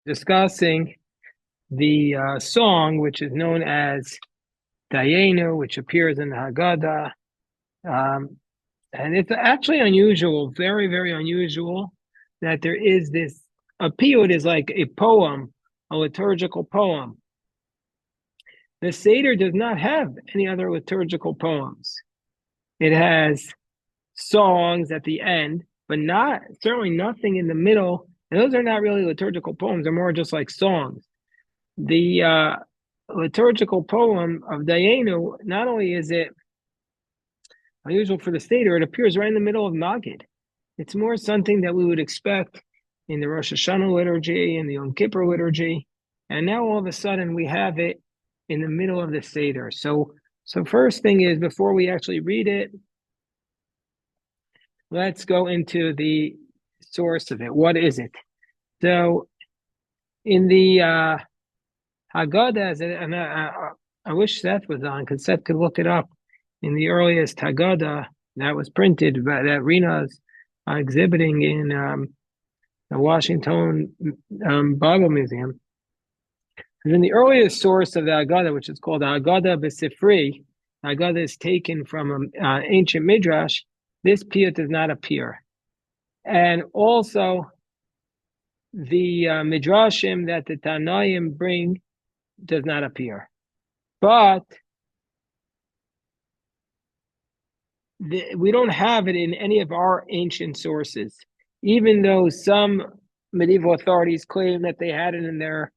discussing the song, which is known as Dayenu, which appears in the Haggadah. Um, and it's actually unusual, very, very unusual, that there is this. A piyut is like a poem, a liturgical poem. The Seder does not have any other liturgical poems. It has songs at the end, but not certainly nothing in the middle. And those are not really liturgical poems; they're more just like songs. The liturgical poem of Dayenu, not only is it unusual for the Seder, it appears right in the middle of Magid. It's more something that we would expect in the Rosh Hashanah liturgy and the Yom Kippur liturgy. And now all of a sudden we have it in the middle of the Seder. So first thing is, before we actually read it, let's go into the source of it. What is it? So in the Haggadah, and I wish Seth was on, because Seth could look it up. In the earliest Haggadah that was printed, that Rena's exhibiting in the Washington Bible Museum. And in the earliest source of the Haggadah, which is called the Haggadah B'Sifri, Haggadah is taken from an ancient midrash. This piyut does not appear, and also the midrashim that the Tanaim bring does not appear, but we don't have it in any of our ancient sources, even though some medieval authorities claim that they had it in their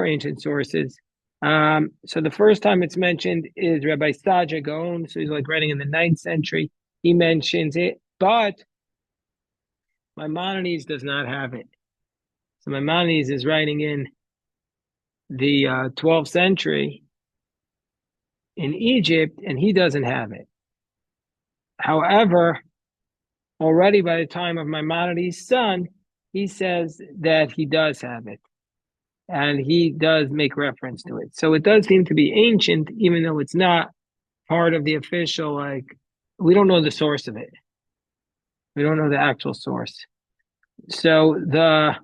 ancient sources. So the first time it's mentioned is Rabbi Saja Gaon, so he's like writing in the 9th century. He mentions it, but Maimonides does not have it. So Maimonides is writing in the 12th century in Egypt, and he doesn't have it. However, already by the time of Maimonides' son, he says that he does have it, and he does make reference to it. So it does seem to be ancient, even though it's not part of the official, like, we don't know the source of it. We don't know the actual source. So the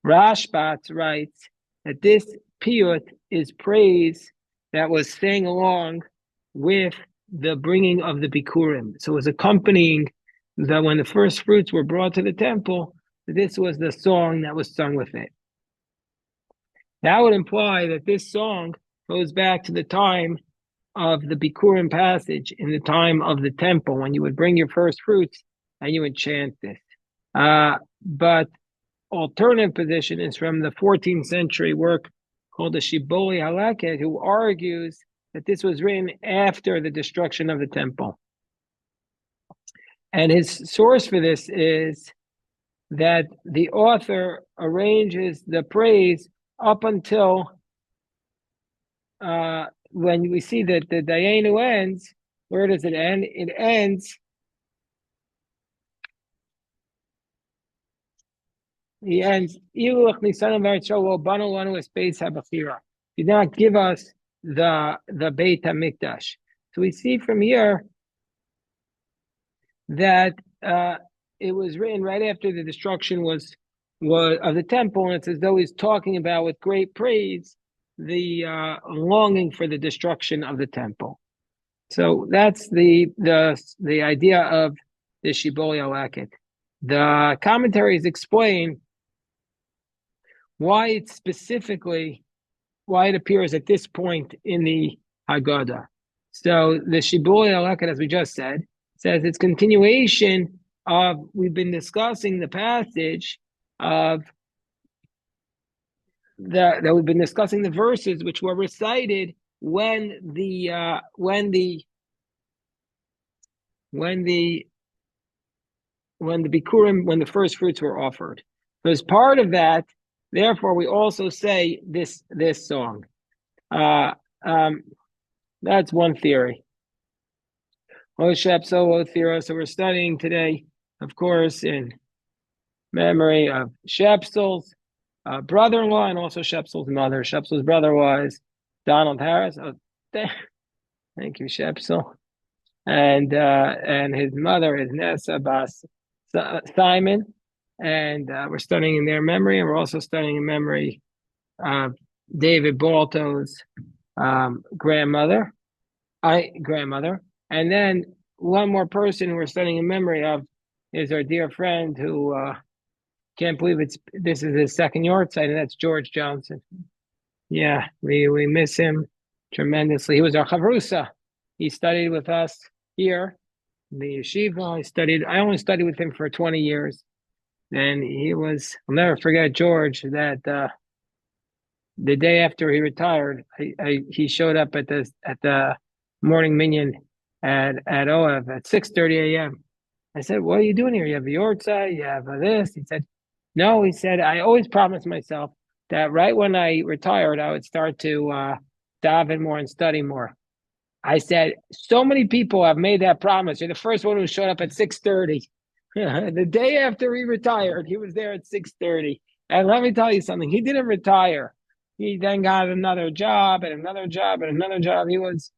Rashbat writes that this piyut is praise that was sang along with the bringing of the Bikurim. So it was accompanying that when the first fruits were brought to the temple, this was the song that was sung with it. That would imply that this song goes back to the time of the Bikurim passage, in the time of the temple, when you would bring your first fruits and you would chant this. But alternative position is from the 14th century work called the Shibbolei Halakhet, who argues that this was written after the destruction of the temple. And his source for this is that the author arranges the praise up until when we see that the Dayenu ends. Where does it end? It ends. He ends. Did not give us the Beit HaMikdash. So we see from here that it was written right after the destruction was of the temple, and it's as though he's talking about with great praise the longing for the destruction of the temple. So that's the idea of the Shibbolei Halakhet. The commentaries explain why it appears at this point in the Haggadah. So the Shibbolei Halakhet, as we just said, says it's continuation of, we've been discussing the passage of that we've been discussing the verses which were recited when the Bikurim, when the first fruits were offered. So as part of that, therefore, we also say this song. That's one theory. So we're studying today, of course, in memory of Shepsel's brother-in-law, and also Shepsel's mother. Shepsel's brother was Donald Harris. Oh, thank you, Shepsel. And his mother is Nessa Bas Simon. and we're studying in their memory, and we're also studying in memory of David Balto's grandmother, and then one more person we're studying in memory of is our dear friend who can't believe this is his second yahrzeit, and that's George Johnson. Yeah, we miss him tremendously. He was our chavrusa. He studied with us here in the yeshiva. I only studied with him for 20 years. And I'll never forget George, that the day after he retired, he showed up at the morning minyan at OEV at 6:30 a.m. I said, "What are you doing here? You have a yahrzeit, you have this." He said, "No." He said, "I always promised myself that right when I retired, I would start to daven more and study more." I said, "So many people have made that promise. You're the first one who showed up at 6:30." The day after he retired, he was there at 6:30. And let me tell you something, he didn't retire. He then got another job and another job and another job. He was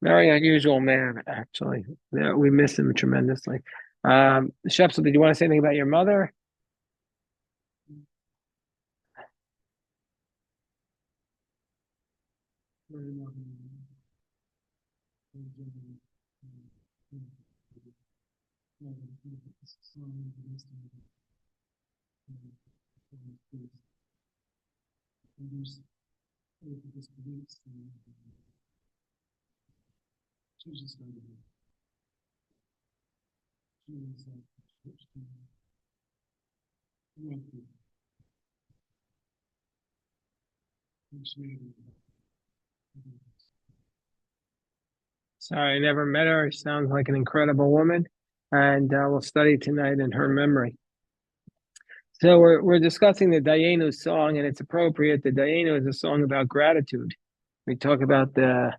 a very unusual man, actually. Yeah, we miss him tremendously. Shepsel, did you want to say anything about your mother? Sorry, I never met her. She sounds like an incredible woman, and we'll study tonight in her memory. So we're discussing the Dayenu song, and it's appropriate. The Dayenu is a song about gratitude. We talk about the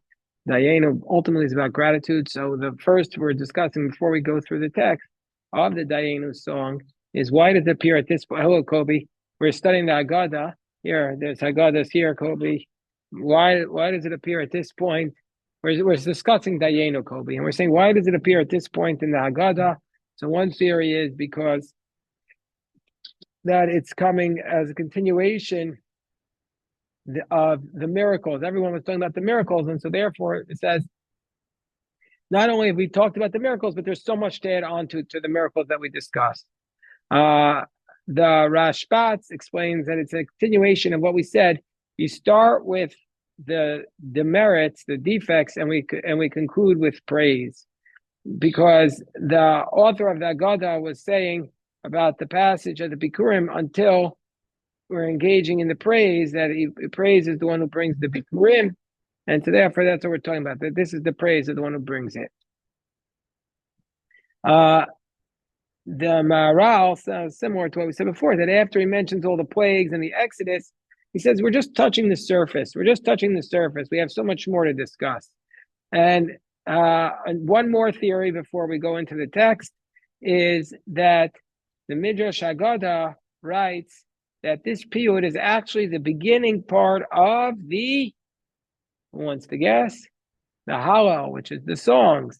Dayenu ultimately is about gratitude. So the first we're discussing before we go through the text of the Dayenu song is why does it appear at this point? Hello, Kobe. We're studying the Haggadah here. There's Haggadahs here, Kobe. Why does it appear at this point? We're discussing Dayenu, Kobe, and we're saying why does it appear at this point in the Haggadah? So one theory is because that it's coming as a continuation of the miracles. Everyone was talking about the miracles, and so therefore it says not only have we talked about the miracles, but there's so much to add on to the miracles that we discussed. The Rashbats explains that it's a continuation of what we said. You start with the demerits, the defects, and we conclude with praise, because the author of the Haggadah was saying about the passage of the Bikurim until we're engaging in the praise, that praise is the one who brings the Bikurim, and so therefore that's what we're talking about, that this is the praise of the one who brings it. The Maharal sounds similar to what we said before, that after he mentions all the plagues and the Exodus, he says, we're just touching the surface. We're just touching the surface. We have so much more to discuss. And one more theory before we go into the text is that the Midrash Haggadah writes that this piyut is actually the beginning part of who wants to guess? The Hallel, which is the songs.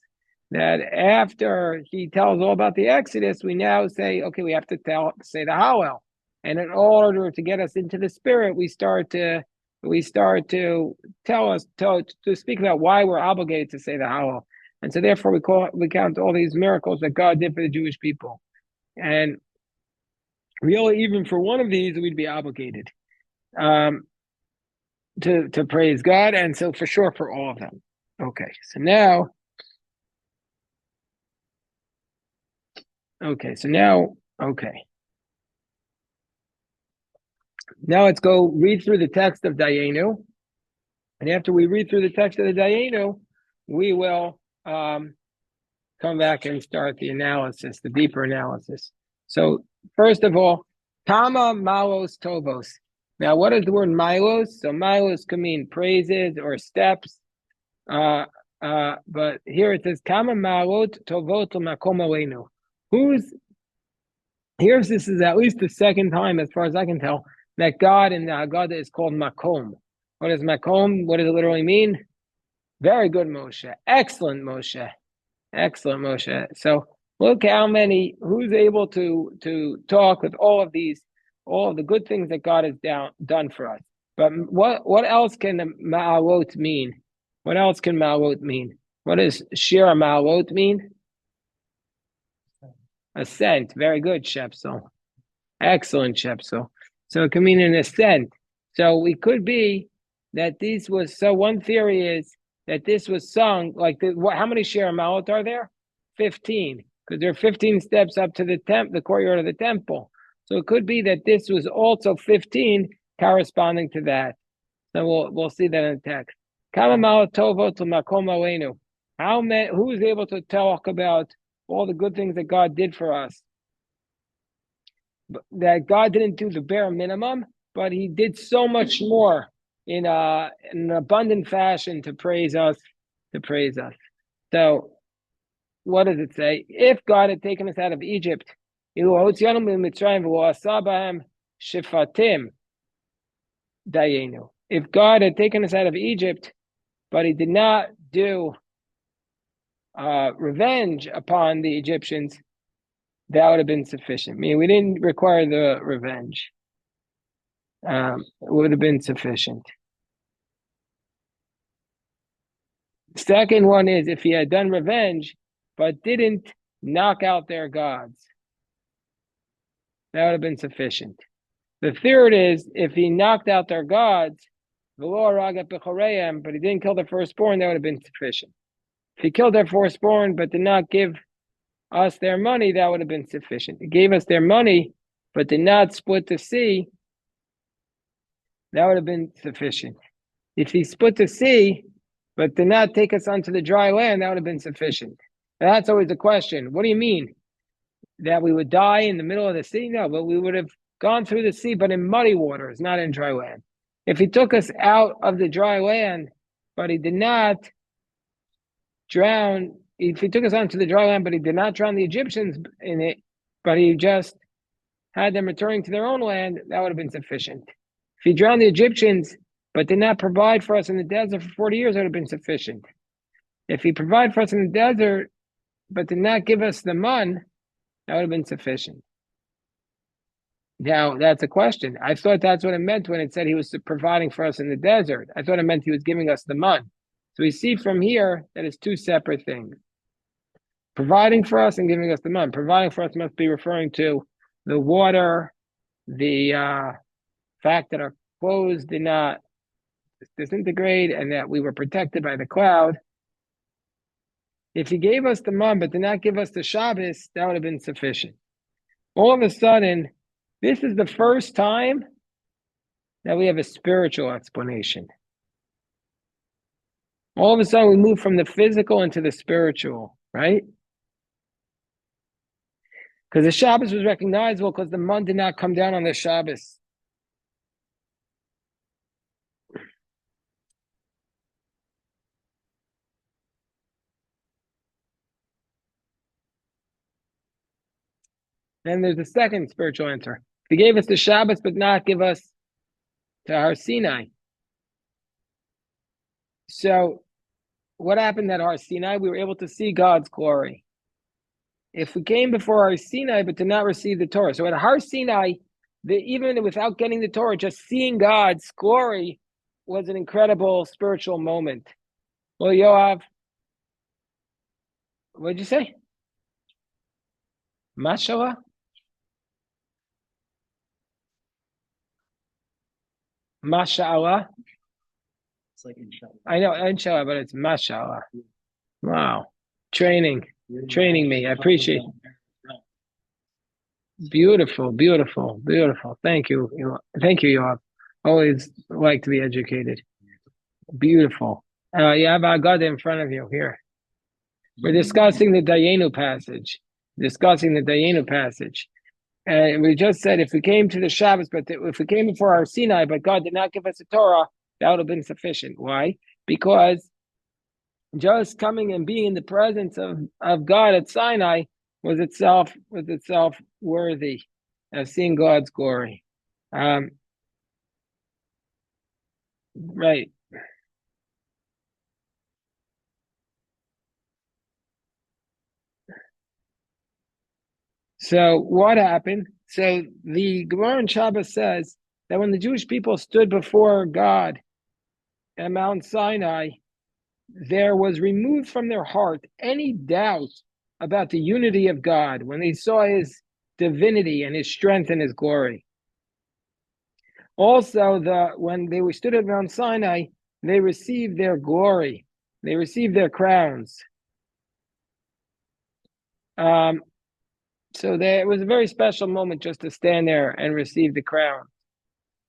That after he tells all about the Exodus, we now say, okay, we have to say the Hallel. And in order to get us into the spirit, we start to speak about why we're obligated to say the Hallel. And so therefore we count all these miracles that God did for the Jewish people. And really, even for one of these, we'd be obligated to praise God. And so for sure for all of them. Okay, so now now let's go read through the text of Dayenu. And after we read through the text of the Dayenu, we will come back and start the analysis, the deeper analysis. So first of all, Tama Malos Tovos. Now, what is the word Milos? So Milos can mean praises or steps. But here it says Kama Malot Tovot Makom Aleinu. This is at least the second time, as far as I can tell, that God in the Haggadah is called Makom. What is Makom? What does it literally mean? Very good, Moshe. Excellent, Moshe. Excellent, Moshe. So Look how many, who's able to talk with all of these, all of the good things that God has done for us. But what else can ma'alot mean? What else can ma'alot mean? What does shir ma'alot mean? Ascent. Very good, Shepsel. Excellent, Shepsel. So it can mean an ascent. So it could be that this was, so one theory is that this was sung, like how many shir ma'alot are there? 15, because there are 15 steps up to the courtyard of the temple. So it could be that this was also 15 corresponding to that. So we'll see that in the text. Who is able to talk about all the good things that God did for us? That God didn't do the bare minimum, but He did so much more in an abundant fashion to praise us. So what does it say? If God had taken us out of Egypt, Dayenu. If God had taken us out of Egypt, but He did not do revenge upon the Egyptians, that would have been sufficient. I mean, we didn't require the revenge. It would have been sufficient. Second one is if He had done revenge, but didn't knock out their gods, that would have been sufficient. The third is if He knocked out their gods, but He didn't kill the firstborn, that would have been sufficient. If He killed their firstborn, but did not give us their money, that would have been sufficient. He gave us their money, but did not split the sea, that would have been sufficient. If He split the sea, but did not take us onto the dry land, that would have been sufficient. And that's always the question. What do you mean? That we would die in the middle of the sea? No, but we would have gone through the sea, but in muddy waters, not in dry land. If He took us out of the dry land, but He did not drown, if He took us onto the dry land, but He did not drown the Egyptians in it, but He just had them returning to their own land, that would have been sufficient. If He drowned the Egyptians, but did not provide for us in the desert for 40 years, that would have been sufficient. If He provided for us in the desert, but did not give us the man, that would have been sufficient. Now, that's a question. I thought that's what it meant when it said He was providing for us in the desert. I thought it meant He was giving us the man. So we see from here that it's two separate things. Providing for us and giving us the man. Providing for us must be referring to the water, the fact that our clothes did not disintegrate and that we were protected by the cloud. If He gave us the man but did not give us the Shabbos, that would have been sufficient. All of a sudden, this is the first time that we have a spiritual explanation. All of a sudden, we move from the physical into the spiritual, right? Because the Shabbos was recognizable because the man did not come down on the Shabbos. Then there's a second spiritual answer. He gave us the Shabbos, but not give us to Har Sinai. So what happened at Har Sinai? We were able to see God's glory. If we came before Har Sinai, but did not receive the Torah. So at Har Sinai, even without getting the Torah, just seeing God's glory was an incredible spiritual moment. Well, Yoav, what did you say? Mashallah? Mashallah? It's like inshallah. I know inshallah, but it's mashallah. Wow. Training me. I appreciate it. Beautiful. Thank you. Thank you, Yoav. Always like to be educated. Beautiful. You have Haggadah in front of you here. We're discussing the Dayenu passage. And we just said if we came to the Shabbos, but if we came before Har Sinai, but God did not give us a Torah, that would have been sufficient. Why? Because just coming and being in the presence of God at Sinai was itself worthy of seeing God's glory. Right. So what happened? So the Gemara in Shabbos says that when the Jewish people stood before God at Mount Sinai, there was removed from their heart any doubt about the unity of God when they saw his divinity and his strength and his glory. Also, when they stood at Mount Sinai, they received their glory. They received their crowns. So it was a very special moment just to stand there and receive the crown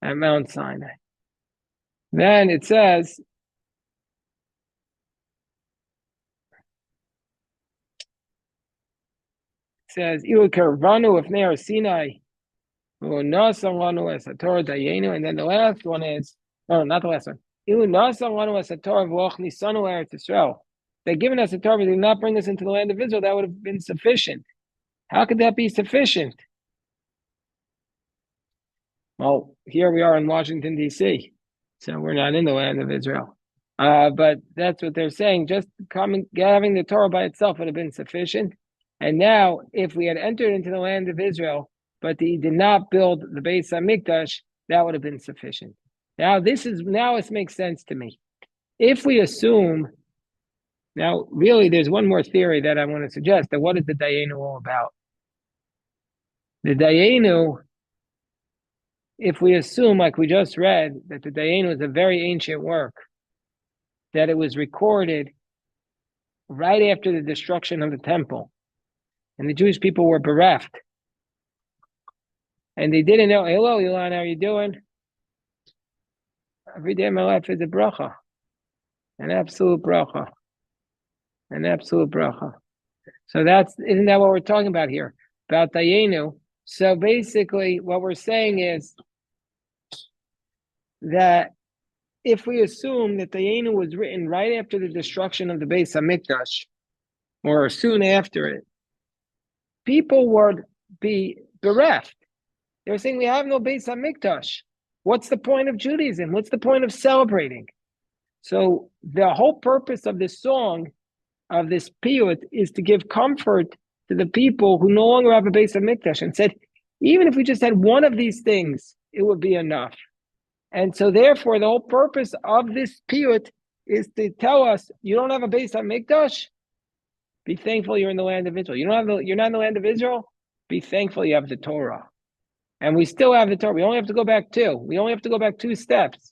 at Mount Sinai. Then it says, Ilu Karvanu if Near Sinai, Dayenu, and then the last one is, oh, not the last one. Ilu Nasa Lanu as a Torah V'loch Nisanu Eretz Yisrael. They've given us a Torah, but they did not bring us into the land of Israel. That would have been sufficient. How could that be sufficient? Well, here we are in Washington, D.C., so we're not in the land of Israel. But that's what they're saying. Just having the Torah by itself would have been sufficient. And now, if we had entered into the land of Israel, but he did not build the Beis Hamikdash, that would have been sufficient. Now it makes sense to me. If we assume, now really there's one more theory that I want to suggest, that what is the Dayenu all about? The Dayenu, if we assume, like we just read, that the Dayenu is a very ancient work, that it was recorded right after the destruction of the temple, and the Jewish people were bereft, and they didn't know, hello, Ilan, how are you doing? Every day of my life is a bracha, an absolute bracha, an absolute bracha. So isn't that what we're talking about here? About Dayenu. So basically, what we're saying is that if we assume that Dayenu was written right after the destruction of the Beis Hamikdash, or soon after it, people would be bereft. They're saying, we have no Beis Hamikdash. What's the point of Judaism? What's the point of celebrating? So the whole purpose of this song, of this piyut, is to give comfort to the people who no longer have a Beis Hamikdash, and said, even if we just had one of these things, it would be enough. And so therefore, the whole purpose of this piyut is to tell us, you don't have a Beis Hamikdash? Be thankful you're in the land of Israel. You're not in the land of Israel? Be thankful you have the Torah. And we still have the Torah. We only have to go back two. We only have to go back 2 steps.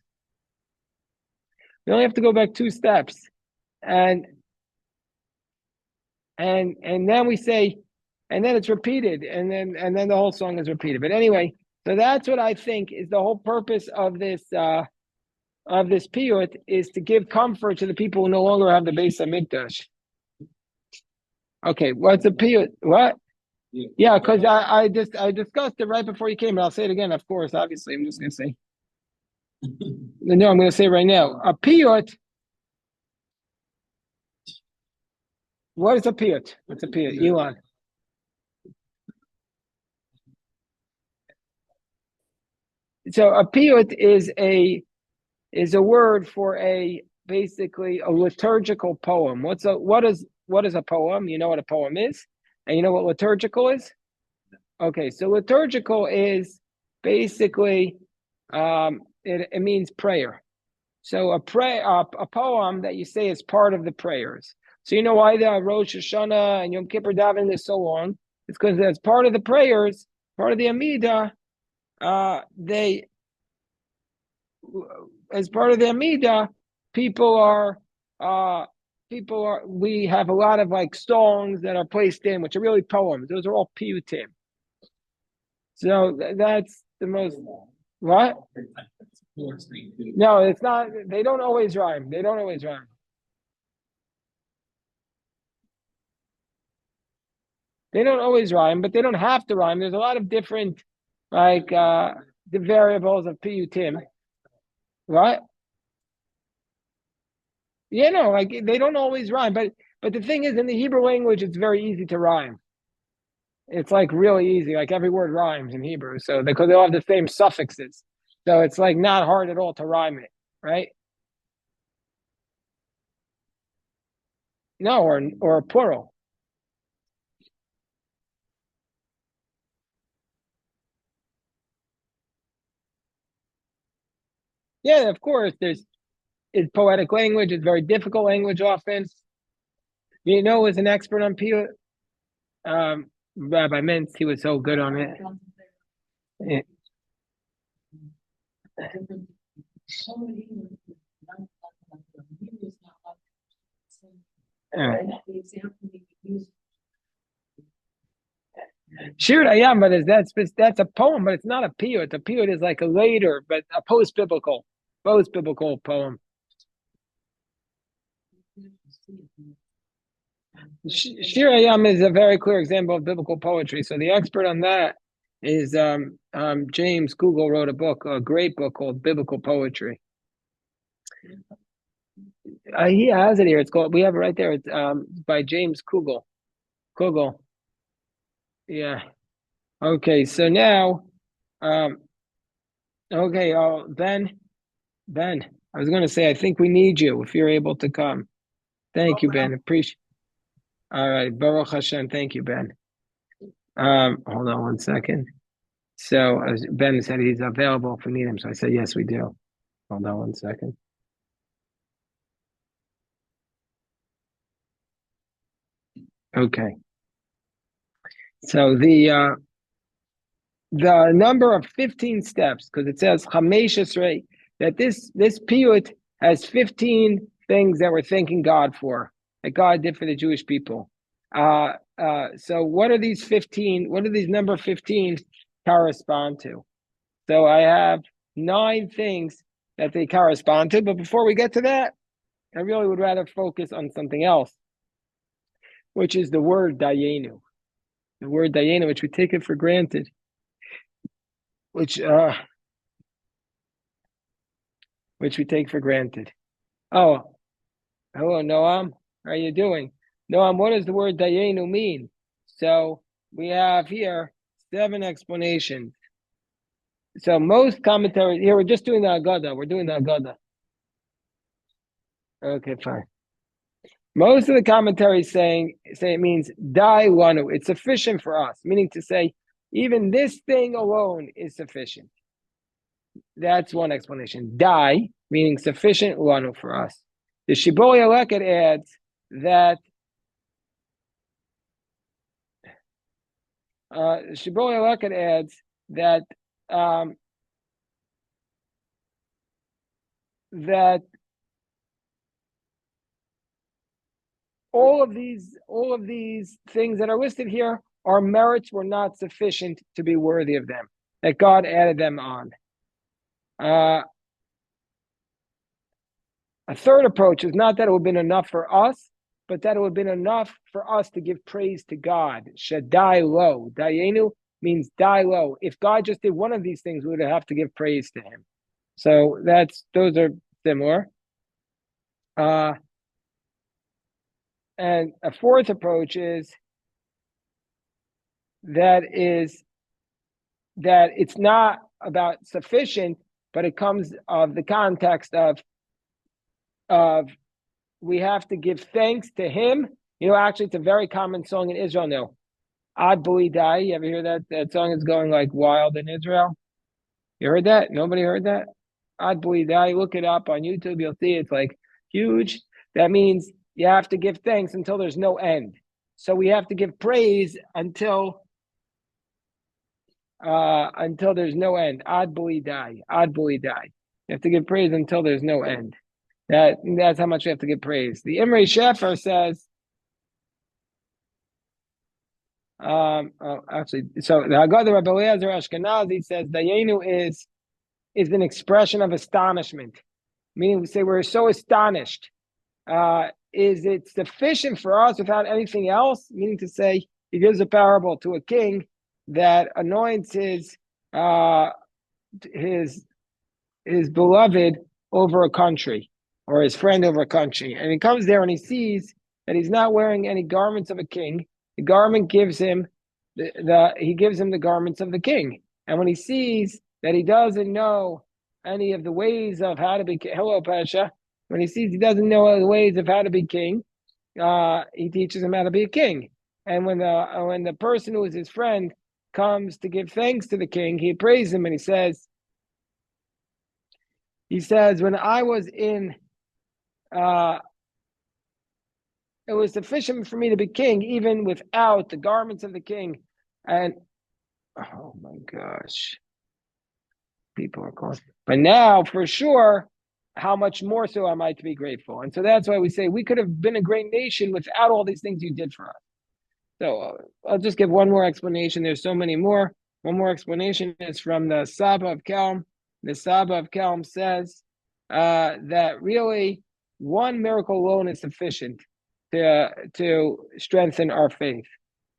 We only have to go back 2 steps. And then we say, and then it's repeated, and then the whole song is repeated. But anyway, so that's what I think is the whole purpose of this piyut, is to give comfort to the people who no longer have the Beis Hamikdash. Okay, what's a piyut? What? Yeah, because I discussed it right before you came, but I'll say it again. Of course, obviously, I'm just going to say. No, I'm going to say it right now. A piyut. What is a piyut? What's a piyut? Elon. So a piyut is a word for basically a liturgical poem. What is a poem? You know what a poem is, and you know what liturgical is. Okay, so liturgical is basically it means prayer. So a poem that you say is part of the prayers. So you know why the Rosh Hashanah and Yom Kippur davening is so long? It's because as part of the prayers, part of the Amidah, as part of the Amidah, we have a lot of like songs that are placed in, which are really poems. Those are all piyutim. So that's the most, what? No, it's not. They don't always rhyme. They don't always rhyme. They don't always rhyme, but they don't have to rhyme. There's a lot of different, like, the variables of piyutim. What? Yeah, no, like they don't always rhyme, but the thing is, in the Hebrew language, it's very easy to rhyme. It's like really easy. Like every word rhymes in Hebrew, so because they all have the same suffixes, so it's like not hard at all to rhyme it, right? No, or a plural. Yeah, of course. It's poetic language. It's very difficult language often. You know, as an expert on piyut, Rabbi Mintz, he was so good on it. Yeah. All right. Shir Hayam, but that's a poem, but it's not a piyut. A piyut is like a later, but a post-biblical poem. Shir Hayam is a very clear example of biblical poetry. So the expert on that is James Kugel wrote a great book called Biblical Poetry. He has it here. It's called. We have it right there. It's by James Kugel. Kugel. Yeah. Okay. So now, okay. Ben. I was going to say, I think we need you if you're able to come. Thank you, Ben. Appreciate. All right. Baruch Hashem. Thank you, Ben. Hold on one second. So Ben said he's available if we need him. So I said, yes, we do. Hold on one second. Okay. So the number of 15 steps, because it says Chamesh Esrei, that this piyut has 15 things that we're thanking God for, that God did for the Jewish people. So what are these 15? What do these number 15 correspond to? So I have 9 things that they correspond to, but before we get to that, I really would rather focus on something else, which is the word Dayenu. The word Dayenu, which we take it for granted, which we take for granted. Oh, hello, Noam. How are you doing? Noam, what does the word Dayenu mean? So we have here 7 explanations. So most commentaries here, we're just doing the Haggadah. We're doing the Haggadah. Okay, fine. Most of the commentaries say it means Dayenu. It's sufficient for us, meaning to say even this thing alone is sufficient. That's one explanation. Dai, meaning sufficient lanu for us. The Shibbolei Aleket adds that Shibbolei Aleket adds that that all of these things that are listed here, our merits were not sufficient to be worthy of them, that God added them on. A third approach is not that it would have been enough for us, but that it would have been enough for us to give praise to God. Shaddai lo. Dayenu means die low. If God just did one of these things, we would have to give praise to him. So those are similar. And a fourth approach is that it's not about sufficient, but it comes of the context of we have to give thanks to him. You know, actually, it's a very common song in Israel now. Ad B'li Dai. You ever hear that? That song is going like wild in Israel. You heard that? Nobody heard that? Ad B'li Dai. Look it up on YouTube. You'll see it's like huge. That means you have to give thanks until there's no end. So we have to give praise until there's no end. Ad B'li Dai. Ad B'li Dai. You have to give praise until there's no end. That's how much we have to give praise. The Imre Shefer says, actually, so the Haggadah Rabbi Eliezer Ashkenazi says Dayenu is an expression of astonishment, meaning we say we're so astonished. Is it sufficient for us without anything else? Meaning to say, he gives a parable to a king that anoints his beloved over a country, or his friend over a country, and he comes there and he sees that he's not wearing any garments of a king. The garment gives him the garments of the king, and when he sees that he doesn't know any of the ways of how to be hello Pasha, when he sees he doesn't know the ways of how to be king, he teaches him how to be a king. And when the person who is his friend comes to give thanks to the king, he praises him and he says, He says, when I was in, uh, it was sufficient for me to be king, even without the garments of the king. And oh my gosh, people are calling. But now, for sure, how much more so am I to be grateful? And so that's why we say we could have been a great nation without all these things you did for us. So I'll just give one more explanation. There's so many more. One more explanation is from the Saba of Kelm. The Saba of Kelm says that really one miracle alone is sufficient to strengthen our faith,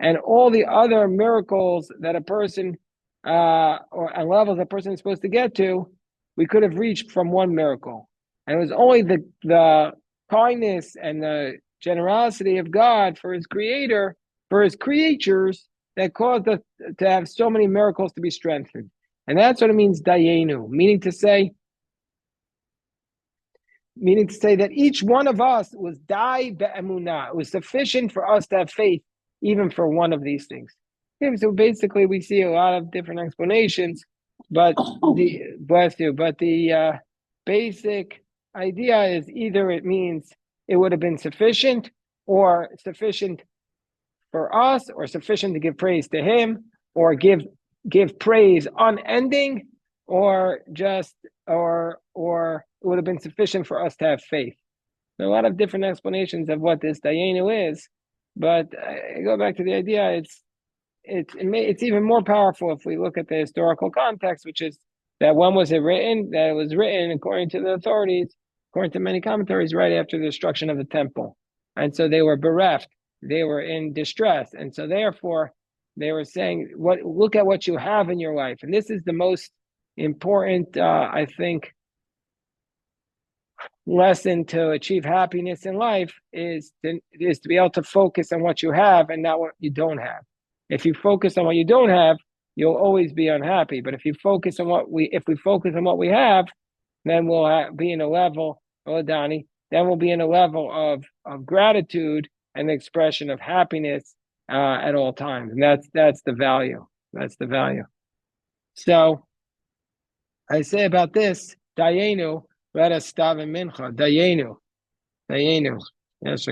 and all the other miracles that a person or levels a person is supposed to get to, we could have reached from one miracle, and it was only the kindness and the generosity of God for His Creator, for His creatures, that caused us to have so many miracles to be strengthened. And that's what it means, Dayenu, meaning to say that each one of us was dai be'emunah. It was sufficient for us to have faith, even for one of these things. Okay, so basically, we see a lot of different explanations, but the basic idea is either it means it would have been sufficient, or sufficient for us, or sufficient to give praise to Him, or give praise unending, or just or it would have been sufficient for us to have faith. There are a lot of different explanations of what this Dayenu is, but I go back to the idea. It's even more powerful if we look at the historical context, which is that when was it written? That it was written, according to the authorities, according to many commentaries, right after the destruction of the temple, and so they were bereft, they were in distress, and so therefore they were saying, "What? Look at what you have in your life," and this is the most important, I think, lesson to achieve happiness in life is to be able to focus on what you have and not what you don't have. If you focus on what you don't have, you'll always be unhappy. But if we focus on what we have, then we'll be in a level, Donnie, then we'll be in a level of gratitude and the expression of happiness at all times. And that's the value. That's the value. So I say about this, Dayenu, let us stop in mincha. Dayenu. Yes,